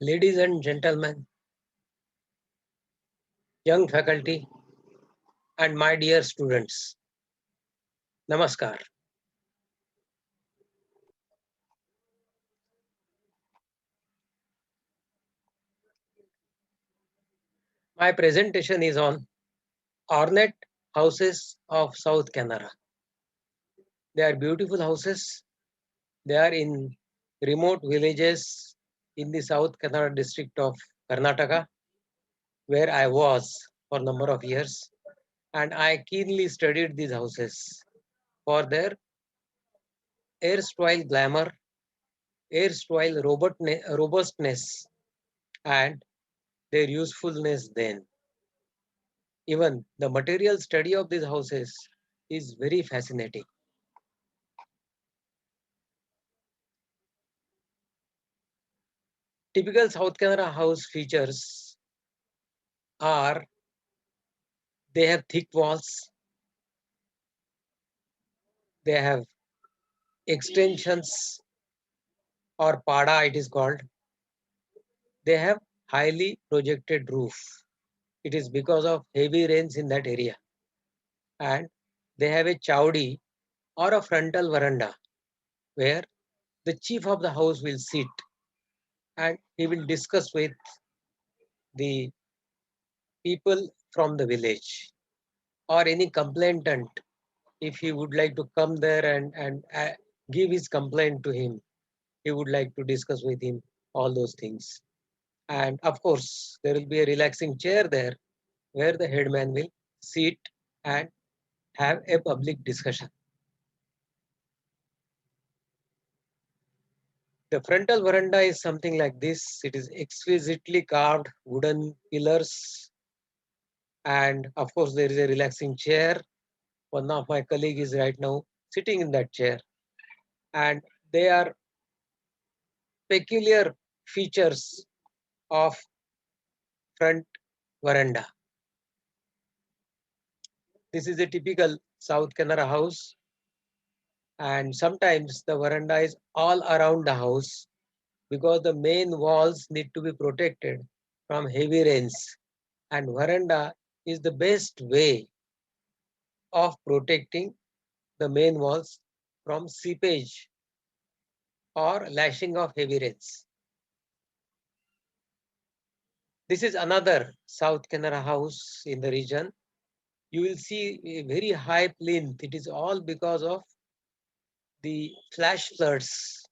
Ladies and gentlemen, young faculty, and my dear students, Namaskar. My presentation is on Ornate Houses of South Canara. They are beautiful houses. They are in remote villages in the South Canara district of Karnataka, where I was for a number of years. And I keenly studied these houses for their erstwhile glamour, erstwhile robustness, and their usefulness then. Even the material study of these houses is very fascinating. Typical South Canara house features are they have thick walls, they have extensions or pada it is called, they have highly projected roof. It is because of heavy rains in that area. And they have a chowdi or a frontal veranda where the chief of the house will sit and he will discuss with the people from the village or any complainant if he would like to come there and give his complaint to him. He would like to discuss with him all those things. And of course, there will be a relaxing chair there where the headman will sit and have a public discussion. The frontal veranda is something like this. It is exquisitely carved wooden pillars, and of course, there is a relaxing chair. One of my colleague is right now sitting in that chair, and they are peculiar features of front veranda. This is a typical South Canara house, and sometimes the veranda is all around the house because the main walls need to be protected from heavy rains, and veranda is the best way of protecting the main walls from seepage or lashing of heavy rains. This is another South Canara house in the region. You will see a very high plinth. It is all because of the flash floods.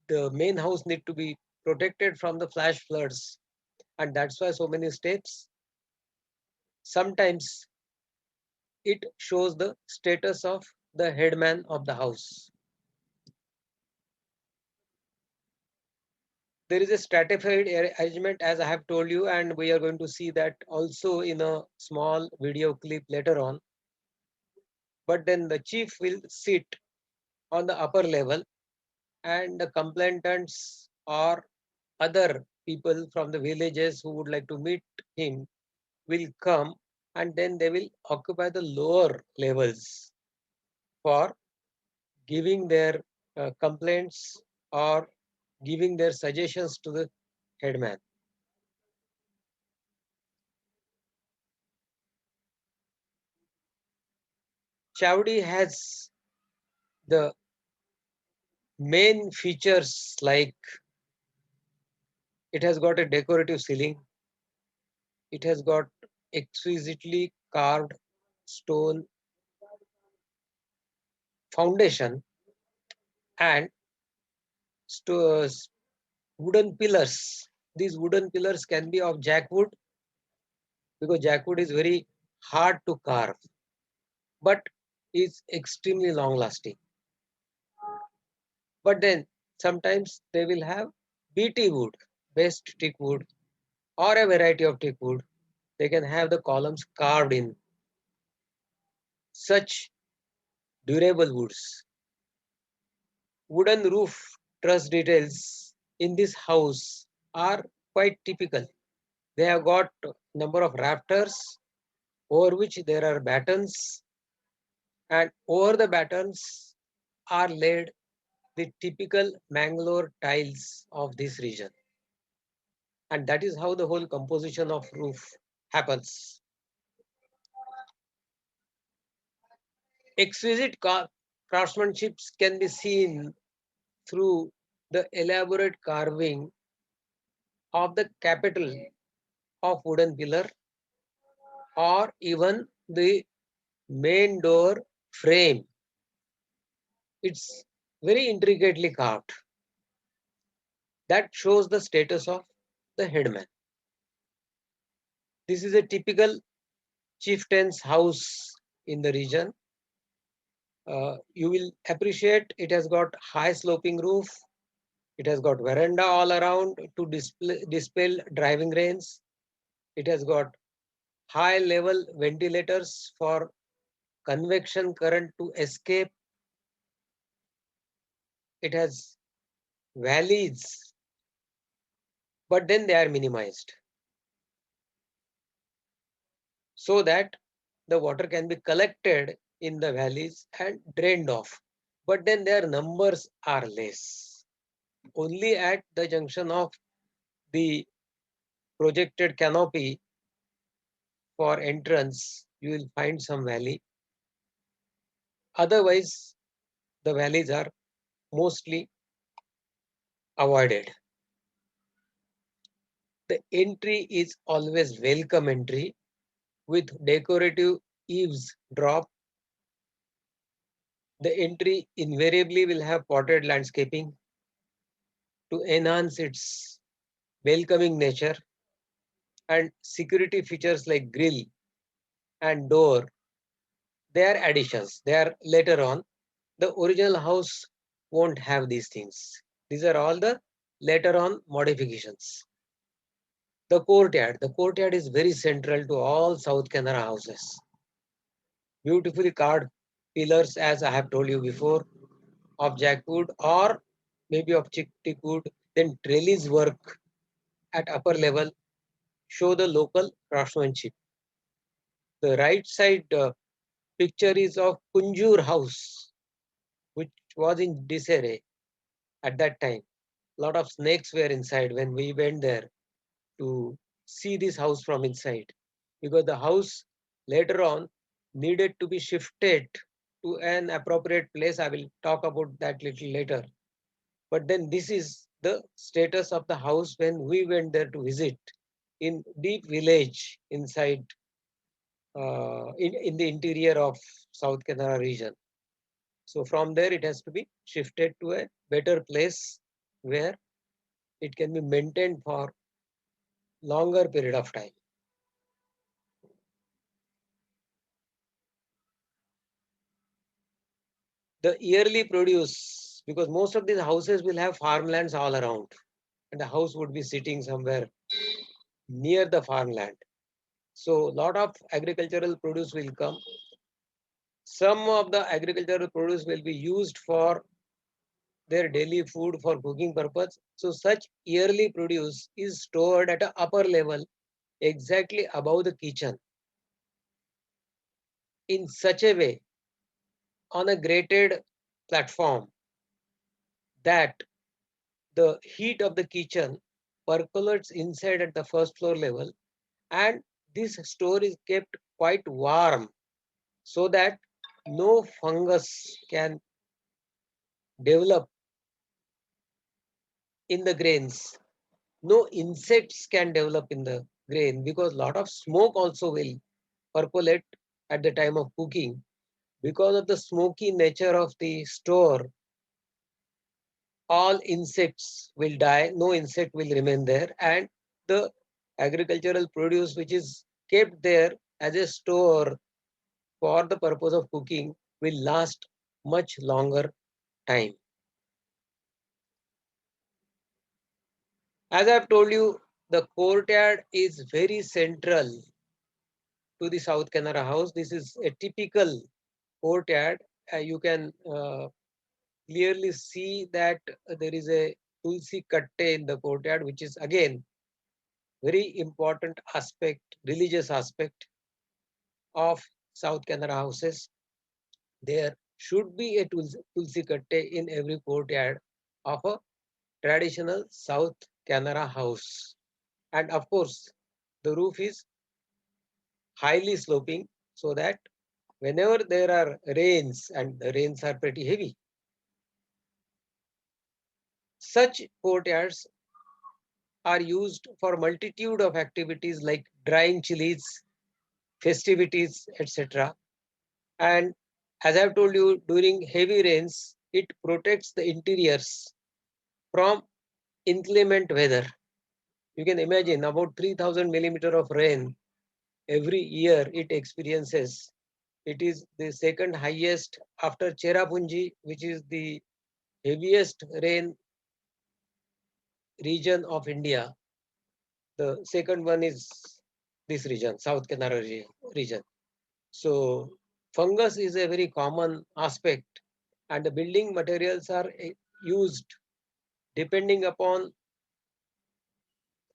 The main house need to be protected from the flash floods, and that's why so many steps. Sometimes it shows the status of the headman of the house. There is a stratified arrangement, as I have told you, and we are going to see that also in a small video clip later on. But then the chief will sit on the upper level, and the complainants or other people from the villages who would like to meet him will come, and then they will occupy the lower levels for giving their complaints or giving their suggestions to the headman. Chavdi has the main features like it has got a decorative ceiling, it has got exquisitely carved stone foundation and wooden pillars. These wooden pillars can be of jackwood because jackwood is very hard to carve but is extremely long lasting. But then sometimes they will have BT wood, best teak wood, or a variety of teak wood. They can have the columns carved in such durable woods. Wooden roof truss details in this house are quite typical. They have got number of rafters over which there are battens, and over the battens are laid the typical Mangalore tiles of this region. And that is how the whole composition of roof happens. Exquisite craftsmanship can be seen through the elaborate carving of the capital of wooden pillar or even the main door frame. It's very intricately carved. That shows the status of the headman. This is a typical chieftain's house in the region. You will appreciate it has got high sloping roof. It has got veranda all around to dispel driving rains. It has got high level ventilators for convection current to escape. It has valleys, but then they are minimized so that the water can be collected in the valleys and drained off. But then their numbers are less. Only at the junction of the projected canopy for entrance, you will find some valley. Otherwise, the valleys are mostly avoided. The entry is always welcome entry with decorative eaves drop. The entry invariably will have potted landscaping to enhance its welcoming nature, and security features like grill and door. They are additions. They are later on. The original house won't have these things. These are all the later on modifications. The courtyard. The courtyard is very central to all South Canara houses. Beautifully carved pillars, as I have told you before, of jackwood or maybe of teak wood. Then trellis work at upper level show the local craftsmanship. The right side picture is of Kunjur house, which was in disarray at that time. A lot of snakes were inside when we went there to see this house from inside, because the house later on needed to be shifted to an appropriate place. I will talk about that little later. But then this is the status of the house when we went there to visit in deep village inside in the interior of South Canara region. So from there it has to be shifted to a better place where it can be maintained for longer period of time. The yearly produce, because most of these houses will have farmlands all around, and the house would be sitting somewhere near the farmland. So a lot of agricultural produce will come. Some of the agricultural produce will be used for their daily food for cooking purpose. So such yearly produce is stored at a upper level exactly above the kitchen in such a way on a grated platform that the heat of the kitchen percolates inside at the first floor level, and this store is kept quite warm so that no fungus can develop in the grains, no insects can develop in the grain, because lot of smoke also will percolate at the time of cooking. Because of the smoky nature of the store, all insects will die, no insect will remain there, and the agricultural produce which is kept there as a store for the purpose of cooking will last much longer time. As I've told you, the courtyard is very central to the South Canara house. This is a typical courtyard. You can clearly see that there is a Tulsi Katte in the courtyard, which is again very important aspect, religious aspect of South Canara houses. There should be a tulsi katte in every courtyard of a traditional South Canara house. And of course, the roof is highly sloping so that whenever there are rains, and the rains are pretty heavy, such courtyards are used for multitude of activities like drying chilies, festivities, etc. And as I've told you, during heavy rains, it protects the interiors from inclement weather. You can imagine about 3000 millimeter of rain every year it experiences. It is the second highest after Cherrapunji, which is the heaviest rain region of India. The second one is this region, South Canara region. So fungus is a very common aspect, and the building materials are used depending upon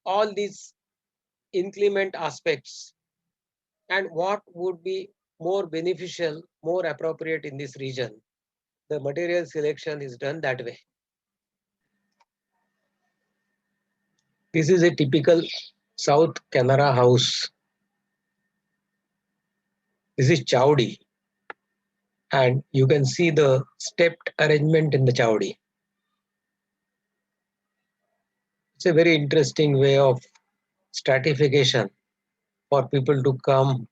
all these inclement aspects, and what would be more beneficial, more appropriate in this region. The material selection is done that way. This is a typical South Canara house. This is Chowdi, and you can see the stepped arrangement in the Chowdi. It's a very interesting way of stratification for people to come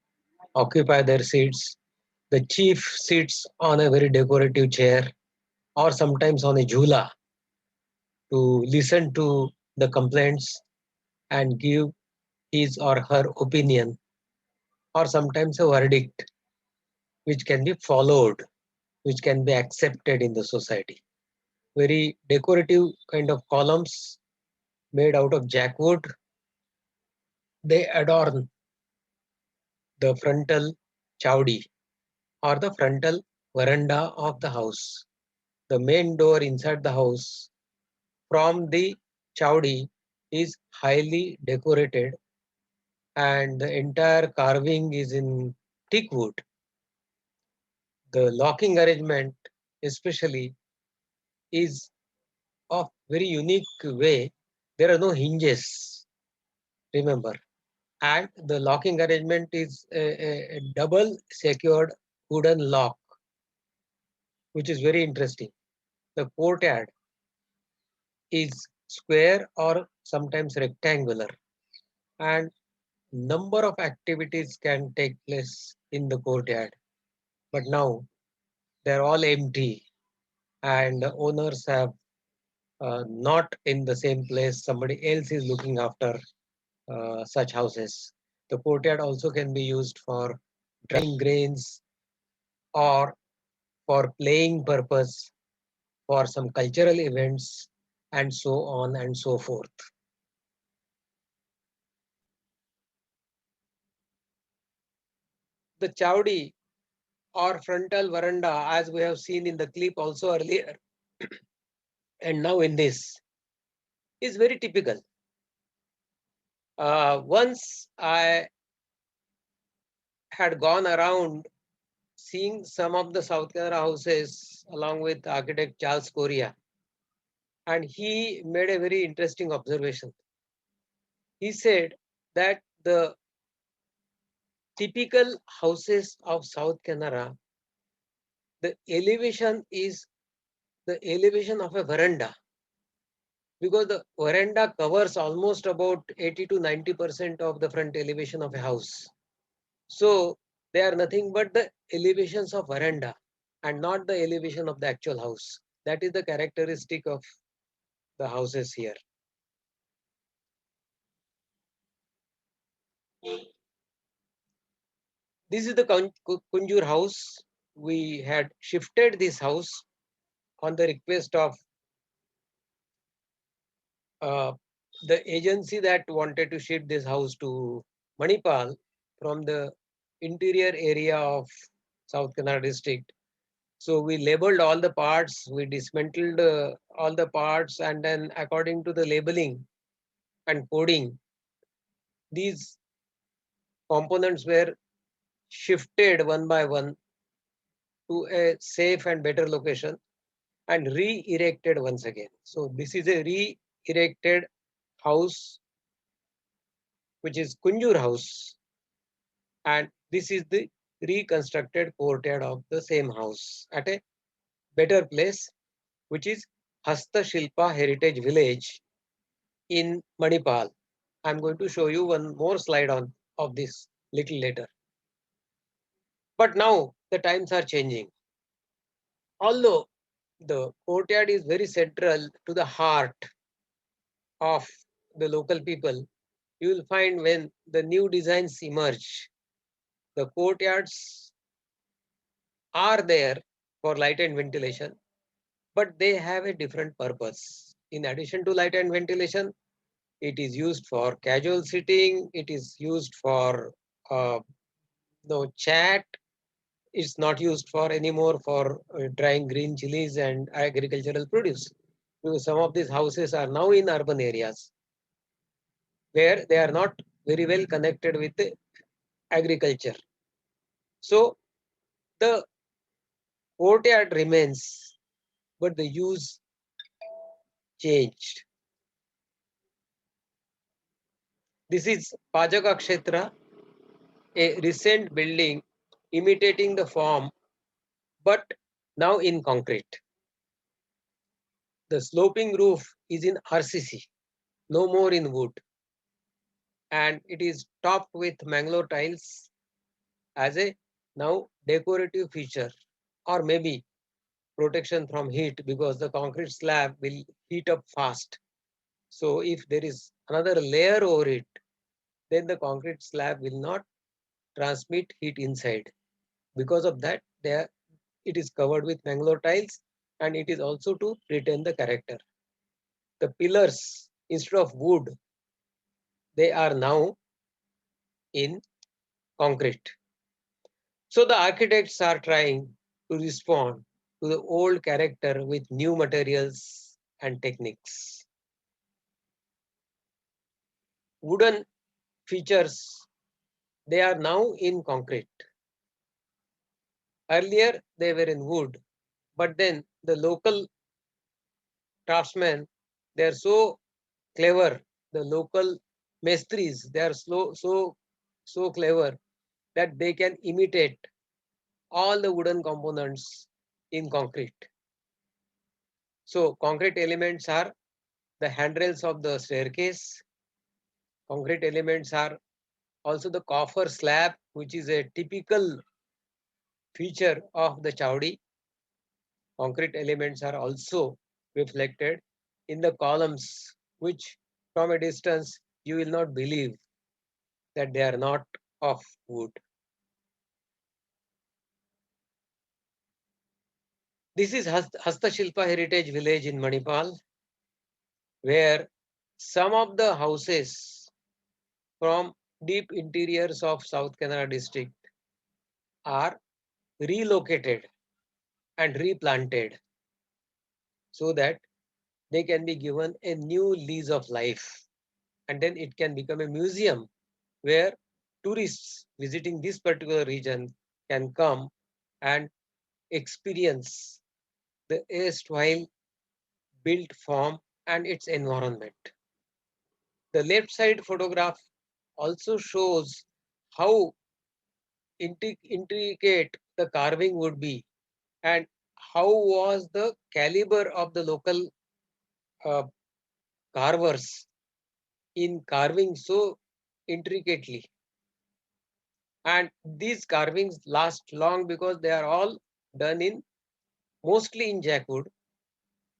occupy their seats. The chief sits on a very decorative chair or sometimes on a jhula to listen to the complaints and give his or her opinion, or sometimes a verdict which can be followed, which can be accepted in the society. Very decorative kind of columns made out of jackwood. They adorn the frontal chowdi or the frontal veranda of the house. The main door inside the house from the chowdi is highly decorated, and the entire carving is in teak wood. The locking arrangement especially is of very unique way. There are no hinges, remember. And the locking arrangement is a double secured wooden lock, which is very interesting. The courtyard is square or sometimes rectangular, and number of activities can take place in the courtyard. But now they're all empty, and the owners have not in the same place. Somebody else is looking after such houses. The courtyard also can be used for drying grains or for playing purpose, for some cultural events, and so on and so forth. The chowdi or frontal veranda, as we have seen in the clip also earlier, and now in this, is very typical. Once I had gone around seeing some of the South Canara houses along with architect Charles Correa, and he made a very interesting observation. He said that the typical houses of South Canara, the elevation is the elevation of a veranda, because the veranda covers almost about 80 to 90% of the front elevation of a house. So they are nothing but the elevations of veranda and not the elevation of the actual house. That is the characteristic of the houses here. This is the Kunjur house. We had shifted this house on the request of uh, the agency that wanted to shift this house to Manipal from the interior area of South Kannada district. So we labeled all the parts, we dismantled all the parts, and then according to the labeling and coding, these components were shifted one by one to a safe and better location and re-erected once again. So this is a re-erected house, which is Kunjur House, and this is the reconstructed courtyard of the same house at a better place, which is Hasta Shilpa Heritage Village in Manipal. I'm going to show you one more slide on of this little later. But now the times are changing. Although the courtyard is very central to the heart of the local people, you will find when the new designs emerge, the courtyards are there for light and ventilation, but they have a different purpose. In addition to light and ventilation, it is used for casual sitting, it is used for no chat. It's not used for anymore for drying green chilies and agricultural produce. Because some of these houses are now in urban areas where they are not very well connected with the agriculture. So the courtyard remains, but the use changed. This is Pajaka Kshetra, a recent building imitating the form, but now in concrete. The sloping roof is in RCC, no more in wood, and it is topped with Mangalore tiles as a now decorative feature, or maybe protection from heat because the concrete slab will heat up fast. So if there is another layer over it, then the concrete slab will not transmit heat inside. Because of that, it is covered with Mangalore tiles, and it is also to retain the character. The pillars, instead of wood, they are now in concrete. So the architects are trying to respond to the old character with new materials and techniques. Wooden features, they are now in concrete. Earlier they were in wood, but then the local craftsmen, they are so clever. The local mestris, they are so clever that they can imitate all the wooden components in concrete. So concrete elements are the handrails of the staircase. Concrete elements are also the coffer slab, which is a typical feature of the chowdi. Concrete elements are also reflected in the columns, which from a distance you will not believe that they are not of wood. This is Hastashilpa Heritage Village in Manipal, where some of the houses from deep interiors of South Kannada district are relocated and replanted so that they can be given a new lease of life, and then it can become a museum where tourists visiting this particular region can come and experience the erstwhile built form and its environment. The left side photograph also shows how intricate the carving would be and how was the caliber of the local uh, carvers in carving so intricately. And these carvings last long because they are all done in mostly in jackwood,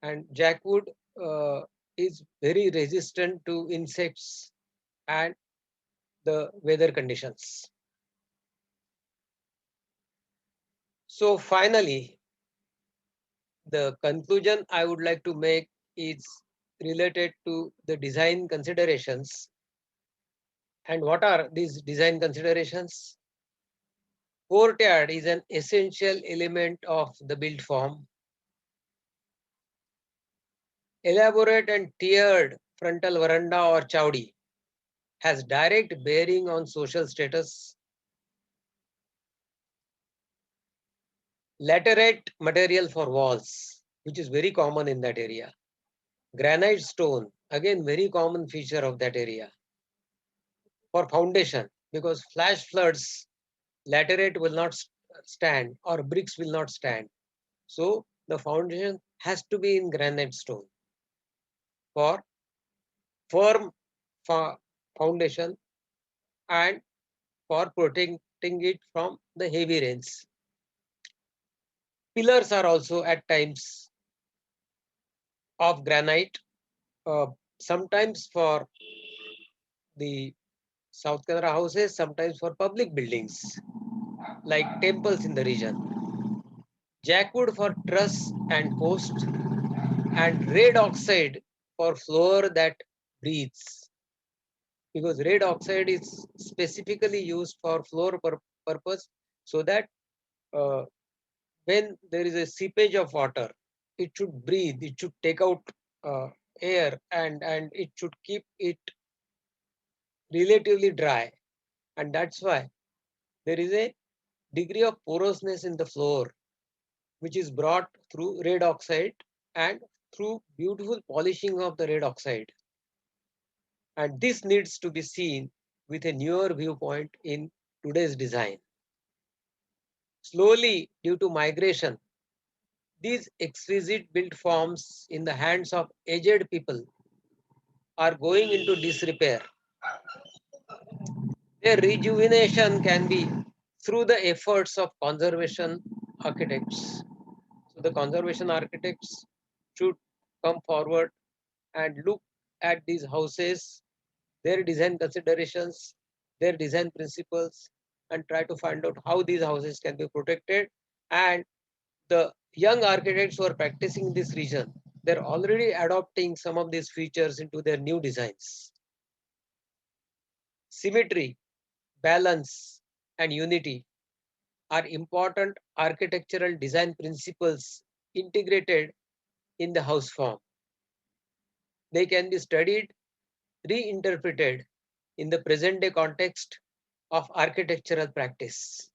and jackwood uh, is very resistant to insects and the weather conditions. So finally, the conclusion I would like to make is related to the design considerations. And what are these design considerations? Courtyard is an essential element of the built form. Elaborate and tiered frontal veranda or chowdi has direct bearing on social status. Laterite material for walls, which is very common in that area. Granite stone, again very common feature of that area. For foundation, because flash floods, laterite will not stand or bricks will not stand. So the foundation has to be in granite stone. For firm foundation and for protecting it from the heavy rains. Pillars are also at times of granite, uh, sometimes for the South Canara houses, sometimes for public buildings like temples in the region. Jackwood for truss and post, and red oxide for floor that breathes. Because red oxide is specifically used for floor purpose, so that uh, when there is a seepage of water, it should breathe, it should take out uh, air, and it should keep it relatively dry. And that's why there is a degree of porousness in the floor, which is brought through red oxide and through beautiful polishing of the red oxide. And this needs to be seen with a newer viewpoint in today's design. Slowly, due to migration, these exquisite built forms in the hands of aged people are going into disrepair. Their rejuvenation can be through the efforts of conservation architects. So the conservation architects should come forward and look at these houses, their design considerations, their design principles, and try to find out how these houses can be protected. And the young architects who are practicing in this region, they're already adopting some of these features into their new designs. Symmetry, balance, and unity are important architectural design principles integrated in the house form. They can be studied, reinterpreted in the present day context of architectural practice.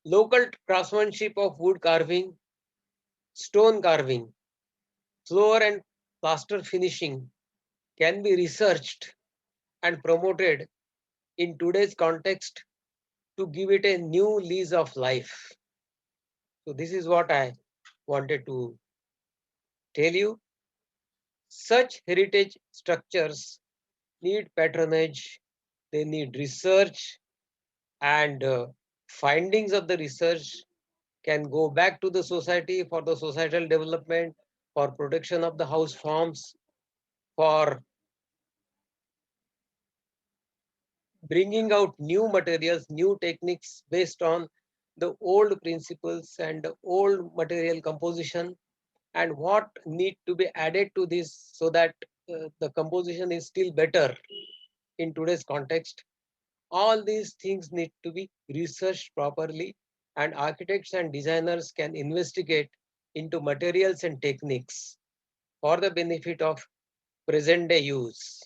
Local craftsmanship of wood carving, stone carving, floor and plaster finishing can be researched and promoted in today's context to give it a new lease of life. So, this is what I wanted to tell you. Such heritage structures need patronage, they need research, and findings of the research can go back to the society for the societal development, for protection of the house forms, for bringing out new materials, new techniques based on the old principles and the old material composition, and what need to be added to this so that the composition is still better in today's context. All these things need to be researched properly, and architects and designers can investigate into materials and techniques for the benefit of present day use.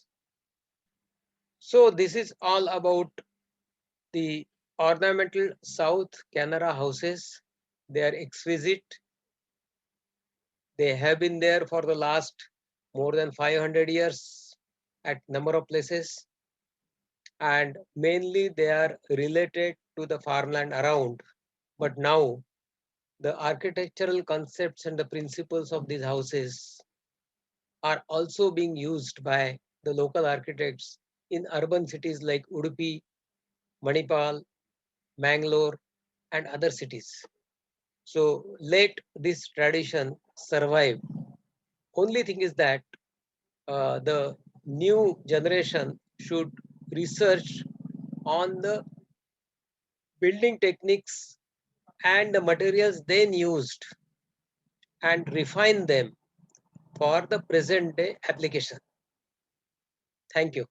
So this is all about the ornamental South Canara houses. They are exquisite. They have been there for the last more than 500 years at number of places, and mainly they are related to the farmland around. But now the architectural concepts and the principles of these houses are also being used by the local architects in urban cities like Udupi, Manipal, Mangalore, and other cities. So let this tradition survive. Only thing is that the new generation should research on the building techniques and the materials then used and refine them for the present day application. Thank you.